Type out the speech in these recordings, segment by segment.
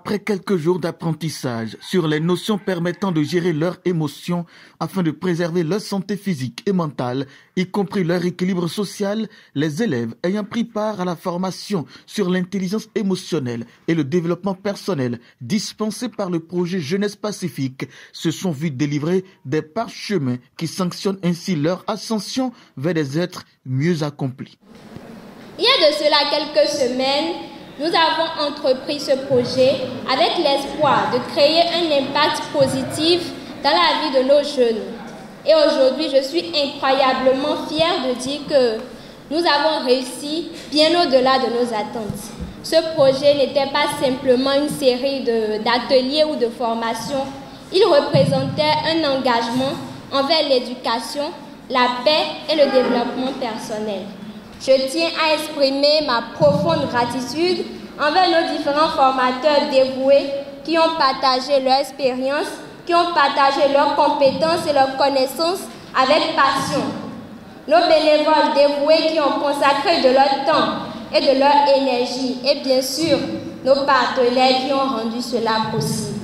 Après quelques jours d'apprentissage sur les notions permettant de gérer leurs émotions afin de préserver leur santé physique et mentale, y compris leur équilibre social, les élèves ayant pris part à la formation sur l'intelligence émotionnelle et le développement personnel dispensé par le projet Jeunesse Pacifique se sont vus délivrer des parchemins qui sanctionnent ainsi leur ascension vers des êtres mieux accomplis. Il y a de cela quelques semaines, nous avons entrepris ce projet avec l'espoir de créer un impact positif dans la vie de nos jeunes. Et aujourd'hui, je suis incroyablement fière de dire que nous avons réussi bien au-delà de nos attentes. Ce projet n'était pas simplement une série d'ateliers ou de formations. Il représentait un engagement envers l'éducation, la paix et le développement personnel. Je tiens à exprimer ma profonde gratitude envers nos différents formateurs dévoués qui ont partagé leur expérience, qui ont partagé leurs compétences et leurs connaissances avec passion. Nos bénévoles dévoués qui ont consacré de leur temps et de leur énergie et bien sûr nos partenaires qui ont rendu cela possible.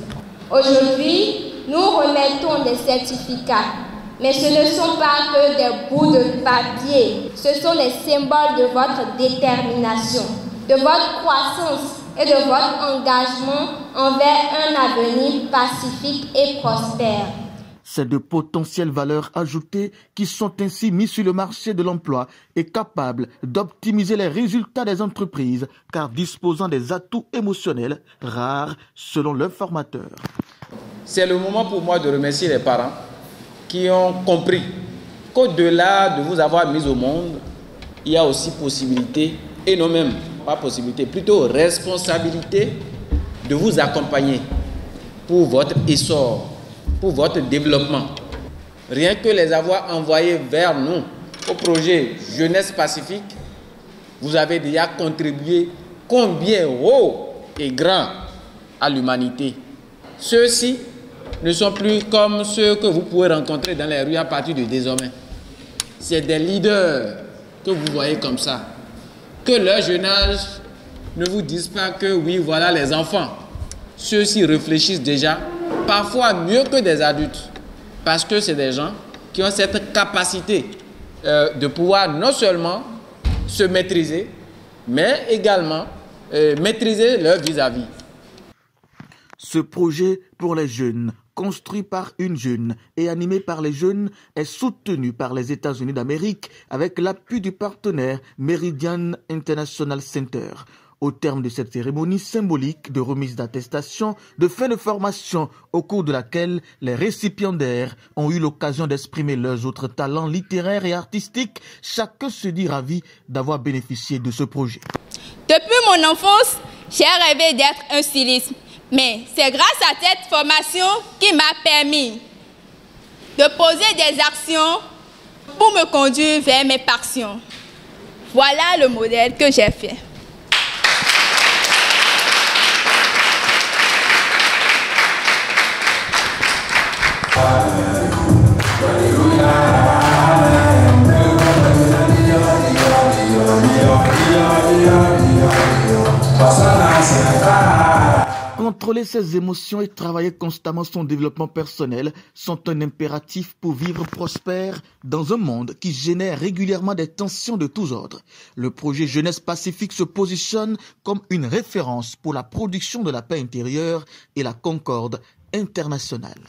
Aujourd'hui, nous remettons des certificats. Mais ce ne sont pas que des bouts de papier, ce sont les symboles de votre détermination, de votre croissance et de votre engagement envers un avenir pacifique et prospère. C'est de potentielles valeurs ajoutées qui sont ainsi mises sur le marché de l'emploi et capables d'optimiser les résultats des entreprises car disposant des atouts émotionnels rares selon leurs formateurs. C'est le moment pour moi de remercier les parents qui ont compris qu'au-delà de vous avoir mis au monde, il y a aussi possibilité, et non même pas possibilité, plutôt responsabilité de vous accompagner pour votre essor, pour votre développement. Rien que les avoir envoyés vers nous au projet Jeunesse Pacifique, vous avez déjà contribué combien haut et grand à l'humanité. Ceux-ci ne sont plus comme ceux que vous pouvez rencontrer dans les rues à partir de désormais. C'est des leaders que vous voyez comme ça. Que leur jeune âge ne vous dise pas que oui, voilà les enfants. Ceux-ci réfléchissent déjà, parfois mieux que des adultes. Parce que c'est des gens qui ont cette capacité de pouvoir non seulement se maîtriser, mais également maîtriser leur vis-à-vis. Ce projet pour les jeunes, construit par une jeune et animé par les jeunes, est soutenu par les États-Unis d'Amérique avec l'appui du partenaire Meridian International Center. Au terme de cette cérémonie symbolique de remise d'attestation de fin de formation au cours de laquelle les récipiendaires ont eu l'occasion d'exprimer leurs autres talents littéraires et artistiques, chacun se dit ravi d'avoir bénéficié de ce projet. Depuis mon enfance, j'ai rêvé d'être un styliste. Mais c'est grâce à cette formation qui m'a permis de poser des actions pour me conduire vers mes passions. Voilà le modèle que j'ai fait. Contrôler ses émotions et travailler constamment son développement personnel sont un impératif pour vivre prospère dans un monde qui génère régulièrement des tensions de tous ordres. Le projet Jeunesse Pacifique se positionne comme une référence pour la production de la paix intérieure et la concorde internationale.